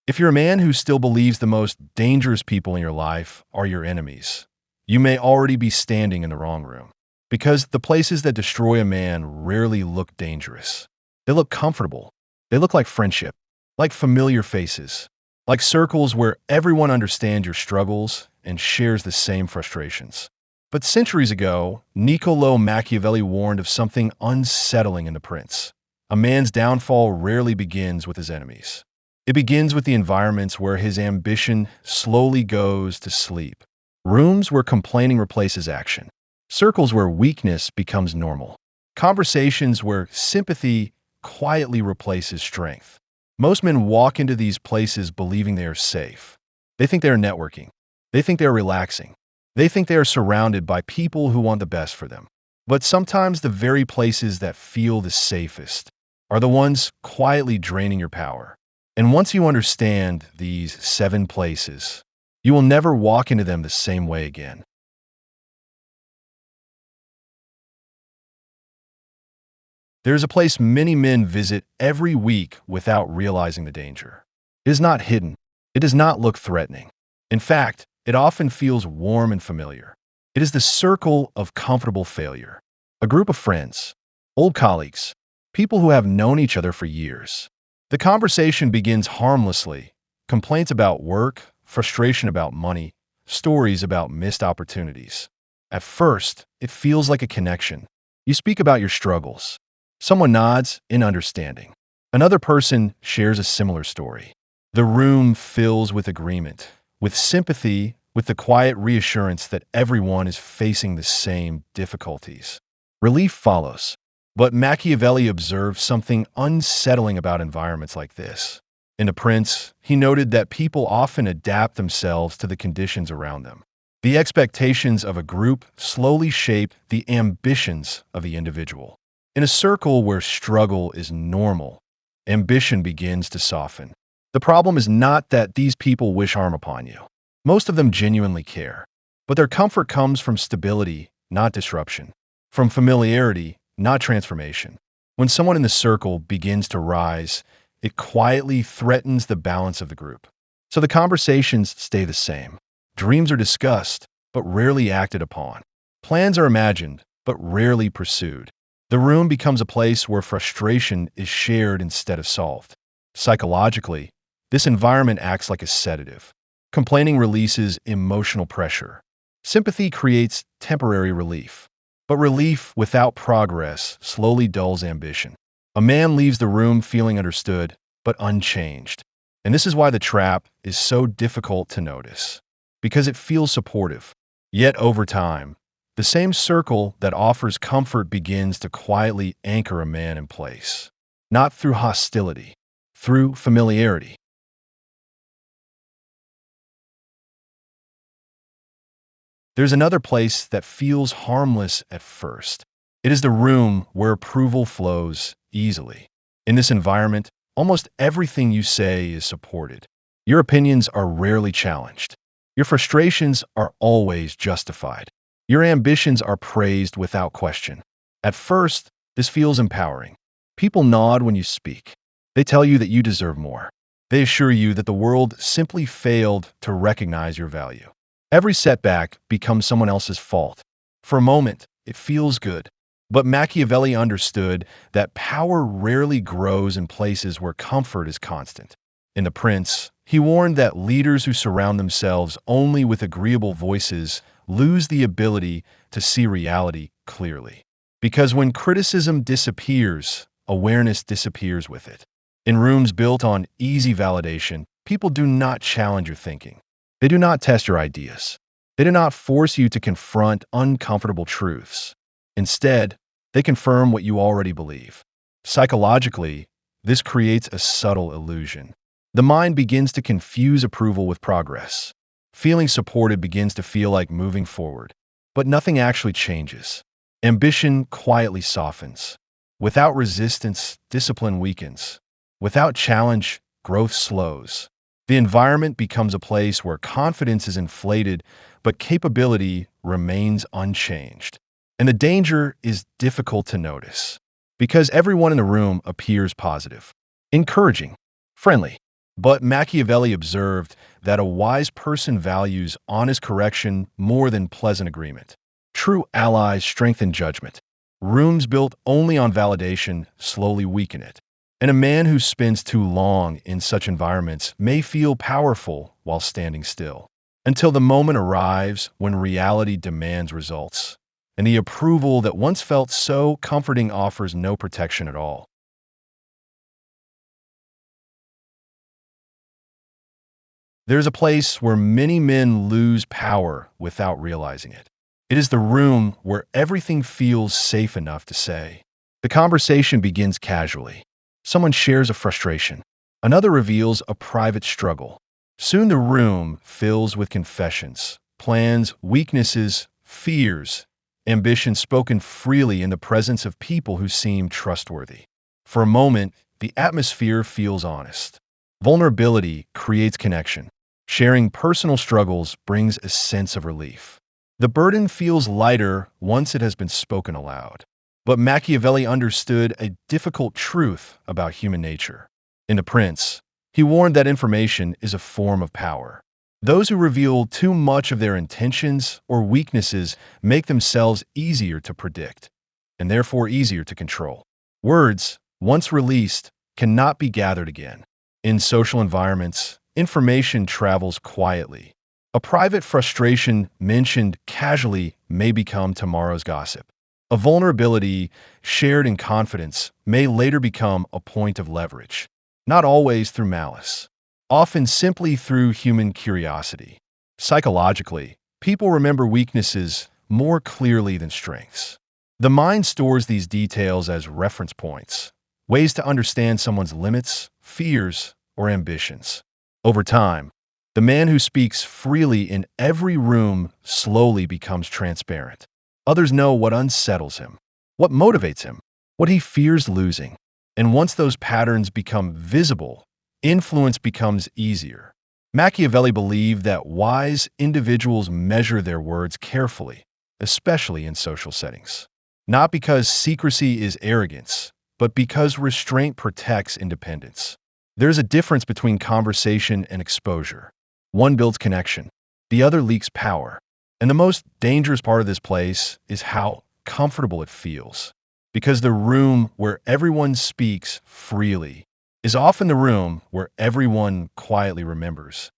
If you're a man who still believes the most dangerous people in your life are your enemies, you may already be standing in the wrong room. Because the places that destroy a man rarely look dangerous. They look comfortable. They look like friendship, like familiar faces, like circles where everyone understands your struggles and shares the same frustrations. But centuries ago, Niccolo Machiavelli warned of something unsettling in The Prince. A man's downfall rarely begins with his enemies. It begins with the environments where his ambition slowly goes to sleep. Rooms where complaining replaces action. Circles where weakness becomes normal. Conversations where sympathy quietly replaces strength. Most men walk into these places believing they are safe. They think they are networking. They think they are relaxing. They think they are surrounded by people who want the best for them. But sometimes the very places that feel the safest are the ones quietly draining your power. And once you understand these 7 places, you will never walk into them the same way again. There is a place many men visit every week without realizing the danger. It is not hidden. It does not look threatening. In fact, it often feels warm and familiar. It is the circle of comfortable failure. A group of friends, old colleagues, people who have known each other for years. The conversation begins harmlessly. Complaints about work, frustration about money, stories about missed opportunities. At first, it feels like a connection. You speak about your struggles. Someone nods in understanding. Another person shares a similar story. The room fills with agreement, with sympathy, with the quiet reassurance that everyone is facing the same difficulties. Relief follows. But Machiavelli observed something unsettling about environments like this. In The Prince, he noted that people often adapt themselves to the conditions around them. The expectations of a group slowly shape the ambitions of the individual. In a circle where struggle is normal, ambition begins to soften. The problem is not that these people wish harm upon you. Most of them genuinely care. But their comfort comes from stability, not disruption. From familiarity, not transformation. When someone in the circle begins to rise, it quietly threatens the balance of the group. So the conversations stay the same. Dreams are discussed, but rarely acted upon. Plans are imagined, but rarely pursued. The room becomes a place where frustration is shared instead of solved. Psychologically, this environment acts like a sedative. Complaining releases emotional pressure. Sympathy creates temporary relief. But relief without progress slowly dulls ambition. A man leaves the room feeling understood, but unchanged. And this is why the trap is so difficult to notice. Because it feels supportive. Yet over time, the same circle that offers comfort begins to quietly anchor a man in place. Not through hostility, through familiarity. There's another place that feels harmless at first. It is the room where approval flows easily. In this environment, almost everything you say is supported. Your opinions are rarely challenged. Your frustrations are always justified. Your ambitions are praised without question. At first, this feels empowering. People nod when you speak. They tell you that you deserve more. They assure you that the world simply failed to recognize your value. Every setback becomes someone else's fault. For a moment, it feels good. But Machiavelli understood that power rarely grows in places where comfort is constant. In The Prince, he warned that leaders who surround themselves only with agreeable voices lose the ability to see reality clearly. Because when criticism disappears, awareness disappears with it. In rooms built on easy validation, people do not challenge your thinking. They do not test your ideas. They do not force you to confront uncomfortable truths. Instead, they confirm what you already believe. Psychologically, this creates a subtle illusion. The mind begins to confuse approval with progress. Feeling supported begins to feel like moving forward, but nothing actually changes. Ambition quietly softens. Without resistance, discipline weakens. Without challenge, growth slows. The environment becomes a place where confidence is inflated, but capability remains unchanged. And the danger is difficult to notice, because everyone in the room appears positive, encouraging, friendly. But Machiavelli observed that a wise person values honest correction more than pleasant agreement. True allies strengthen judgment. Rooms built only on validation slowly weaken it. And a man who spends too long in such environments may feel powerful while standing still, until the moment arrives when reality demands results, and the approval that once felt so comforting offers no protection at all. There's a place where many men lose power without realizing it. It is the room where everything feels safe enough to say. The conversation begins casually. Someone shares a frustration. Another reveals a private struggle. Soon the room fills with confessions, plans, weaknesses, fears, ambitions spoken freely in the presence of people who seem trustworthy. For a moment, the atmosphere feels honest. Vulnerability creates connection. Sharing personal struggles brings a sense of relief. The burden feels lighter once it has been spoken aloud. But Machiavelli understood a difficult truth about human nature. In The Prince, he warned that information is a form of power. Those who reveal too much of their intentions or weaknesses make themselves easier to predict, and therefore easier to control. Words, once released, cannot be gathered again. In social environments, information travels quietly. A private frustration mentioned casually may become tomorrow's gossip. A vulnerability shared in confidence may later become a point of leverage, not always through malice, often simply through human curiosity. Psychologically, people remember weaknesses more clearly than strengths. The mind stores these details as reference points, ways to understand someone's limits, fears, or ambitions. Over time, the man who speaks freely in every room slowly becomes transparent. Others know what unsettles him, what motivates him, what he fears losing. And once those patterns become visible, influence becomes easier. Machiavelli believed that wise individuals measure their words carefully, especially in social settings. Not because secrecy is arrogance, but because restraint protects independence. There's a difference between conversation and exposure. One builds connection, the other leaks power. And the most dangerous part of this place is how comfortable it feels. Because the room where everyone speaks freely is often the room where everyone quietly remembers.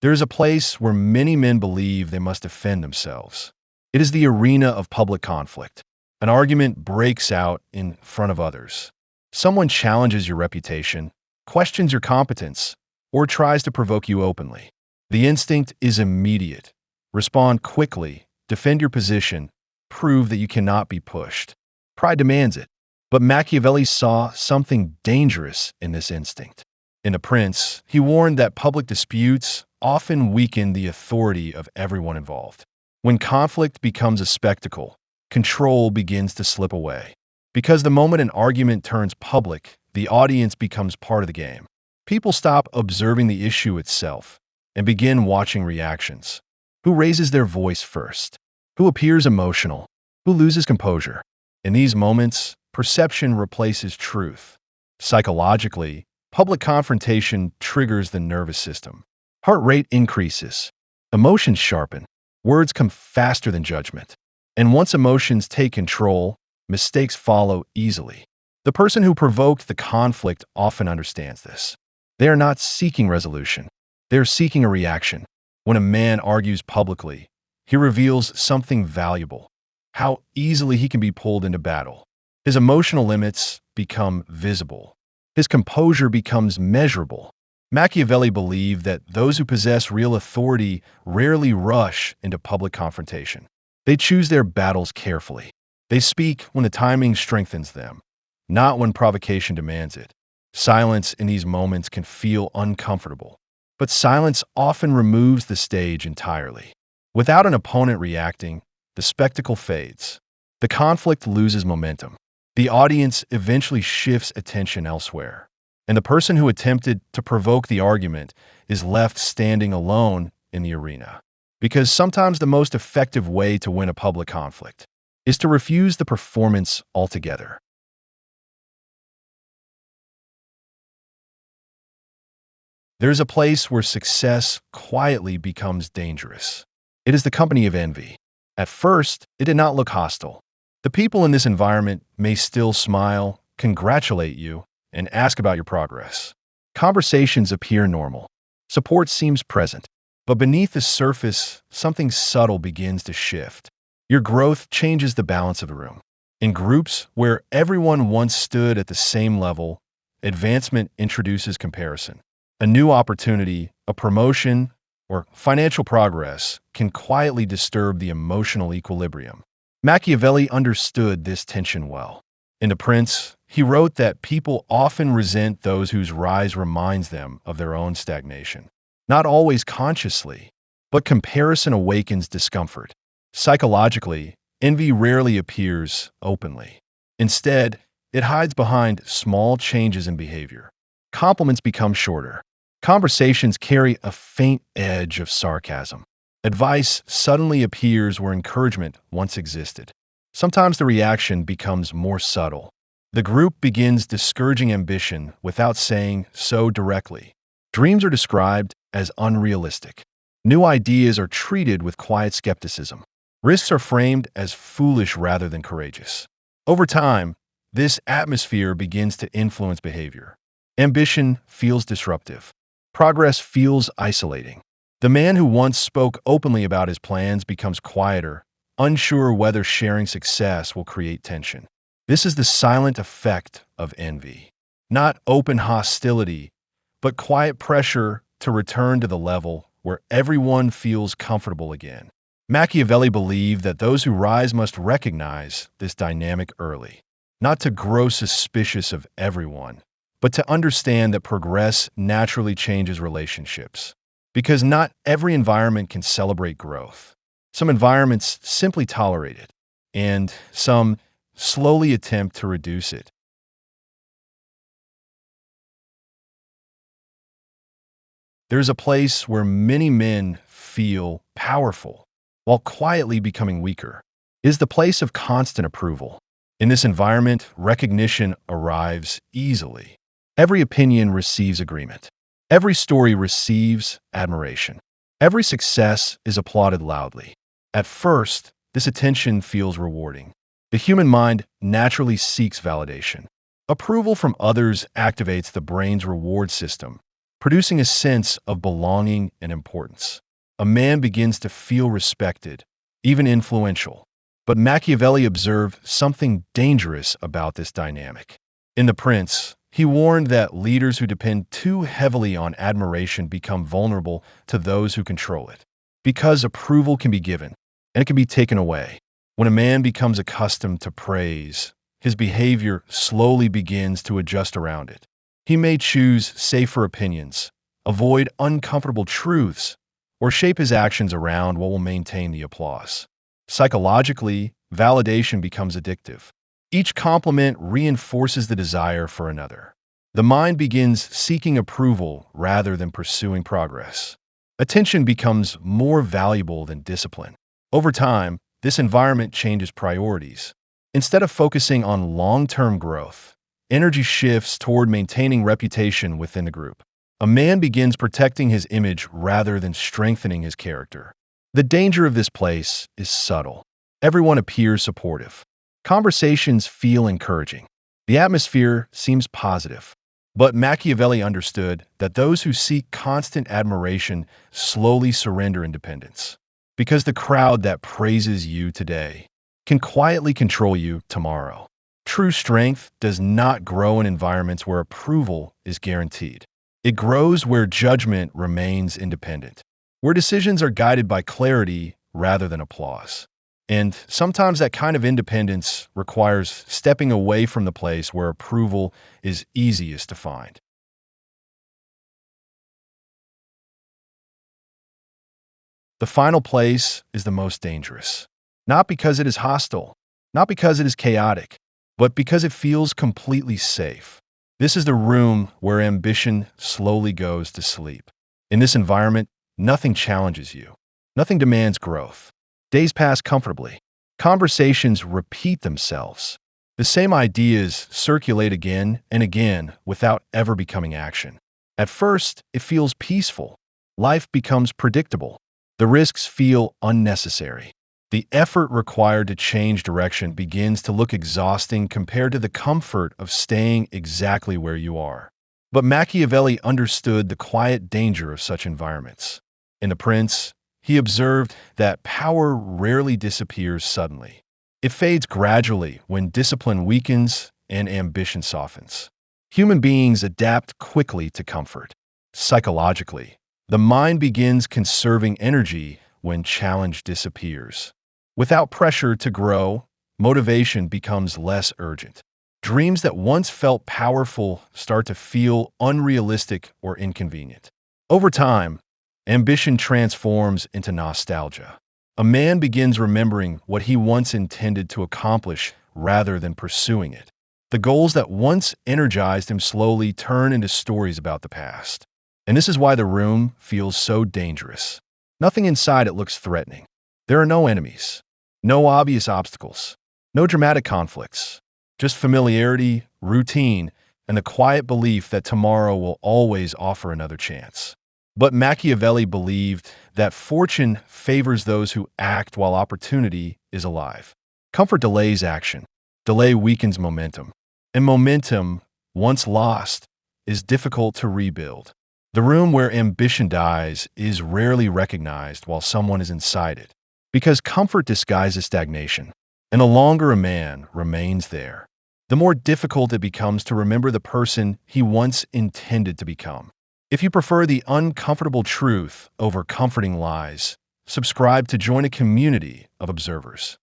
There is a place where many men believe they must defend themselves. It is the arena of public conflict. An argument breaks out in front of others. Someone challenges your reputation, questions your competence, or tries to provoke you openly. The instinct is immediate. Respond quickly, defend your position, prove that you cannot be pushed. Pride demands it. But Machiavelli saw something dangerous in this instinct. In The Prince, he warned that public disputes often weaken the authority of everyone involved. When conflict becomes a spectacle, control begins to slip away. Because the moment an argument turns public, the audience becomes part of the game. People stop observing the issue itself and begin watching reactions. Who raises their voice first? Who appears emotional? Who loses composure? In these moments, perception replaces truth. Psychologically, public confrontation triggers the nervous system. Heart rate increases. Emotions sharpen. Words come faster than judgment. And once emotions take control, mistakes follow easily. The person who provoked the conflict often understands this. They are not seeking resolution. They are seeking a reaction. When a man argues publicly, he reveals something valuable, how easily he can be pulled into battle. His emotional limits become visible. His composure becomes measurable. Machiavelli believed that those who possess real authority rarely rush into public confrontation. They choose their battles carefully. They speak when the timing strengthens them, not when provocation demands it. Silence in these moments can feel uncomfortable, but silence often removes the stage entirely. Without an opponent reacting, the spectacle fades. The conflict loses momentum. The audience eventually shifts attention elsewhere, and the person who attempted to provoke the argument is left standing alone in the arena. Because sometimes the most effective way to win a public conflict is to refuse the performance altogether. There's a place where success quietly becomes dangerous. It is the company of envy. At first, it did not look hostile. The people in this environment may still smile, congratulate you, and ask about your progress. Conversations appear normal. Support seems present. But beneath the surface, something subtle begins to shift. Your growth changes the balance of the room. In groups where everyone once stood at the same level, advancement introduces comparison. A new opportunity, a promotion, or financial progress can quietly disturb the emotional equilibrium. Machiavelli understood this tension well. In The Prince, he wrote that people often resent those whose rise reminds them of their own stagnation. Not always consciously, but comparison awakens discomfort. Psychologically, envy rarely appears openly. Instead, it hides behind small changes in behavior. Compliments become shorter. Conversations carry a faint edge of sarcasm. Advice suddenly appears where encouragement once existed. Sometimes the reaction becomes more subtle. The group begins discouraging ambition without saying so directly. Dreams are described as unrealistic. New ideas are treated with quiet skepticism. Risks are framed as foolish rather than courageous. Over time, this atmosphere begins to influence behavior. Ambition feels disruptive. Progress feels isolating. The man who once spoke openly about his plans becomes quieter, unsure whether sharing success will create tension. This is the silent effect of envy. Not open hostility, but quiet pressure to return to the level where everyone feels comfortable again. Machiavelli believed that those who rise must recognize this dynamic early, not to grow suspicious of everyone, but to understand that progress naturally changes relationships. Because not every environment can celebrate growth. Some environments simply tolerate it, and some slowly attempt to reduce it. There's a place where many men feel powerful while quietly becoming weaker. It is the place of constant approval. In this environment, recognition arrives easily. Every opinion receives agreement. Every story receives admiration. Every success is applauded loudly. At first, this attention feels rewarding. The human mind naturally seeks validation. Approval from others activates the brain's reward system, producing a sense of belonging and importance. A man begins to feel respected, even influential. But Machiavelli observed something dangerous about this dynamic. In The Prince, he warned that leaders who depend too heavily on admiration become vulnerable to those who control it. Because approval can be given, and it can be taken away. When a man becomes accustomed to praise, his behavior slowly begins to adjust around it. He may choose safer opinions, avoid uncomfortable truths, or shape his actions around what will maintain the applause. Psychologically, validation becomes addictive. Each compliment reinforces the desire for another. The mind begins seeking approval rather than pursuing progress. Attention becomes more valuable than discipline. Over time, this environment changes priorities. Instead of focusing on long-term growth, energy shifts toward maintaining reputation within the group. A man begins protecting his image rather than strengthening his character. The danger of this place is subtle. Everyone appears supportive. Conversations feel encouraging. The atmosphere seems positive. But Machiavelli understood that those who seek constant admiration slowly surrender independence. Because the crowd that praises you today can quietly control you tomorrow. True strength does not grow in environments where approval is guaranteed. It grows where judgment remains independent, where decisions are guided by clarity rather than applause. And sometimes that kind of independence requires stepping away from the place where approval is easiest to find. The final place is the most dangerous, not because it is hostile, not because it is chaotic, but because it feels completely safe. This is the room where ambition slowly goes to sleep. In this environment, nothing challenges you. Nothing demands growth. Days pass comfortably. Conversations repeat themselves. The same ideas circulate again and again without ever becoming action. At first, it feels peaceful. Life becomes predictable. The risks feel unnecessary. The effort required to change direction begins to look exhausting compared to the comfort of staying exactly where you are. But Machiavelli understood the quiet danger of such environments. In The Prince, he observed that power rarely disappears suddenly. It fades gradually when discipline weakens and ambition softens. Human beings adapt quickly to comfort. Psychologically, the mind begins conserving energy when challenge disappears. Without pressure to grow, motivation becomes less urgent. Dreams that once felt powerful start to feel unrealistic or inconvenient. Over time, ambition transforms into nostalgia. A man begins remembering what he once intended to accomplish rather than pursuing it. The goals that once energized him slowly turn into stories about the past. And this is why the room feels so dangerous. Nothing inside it looks threatening. There are no enemies, no obvious obstacles, no dramatic conflicts, just familiarity, routine, and the quiet belief that tomorrow will always offer another chance. But Machiavelli believed that fortune favors those who act while opportunity is alive. Comfort delays action. Delay weakens momentum. And momentum, once lost, is difficult to rebuild. The room where ambition dies is rarely recognized while someone is inside it, because comfort disguises stagnation, and the longer a man remains there, the more difficult it becomes to remember the person he once intended to become. If you prefer the uncomfortable truth over comforting lies, subscribe to join a community of observers.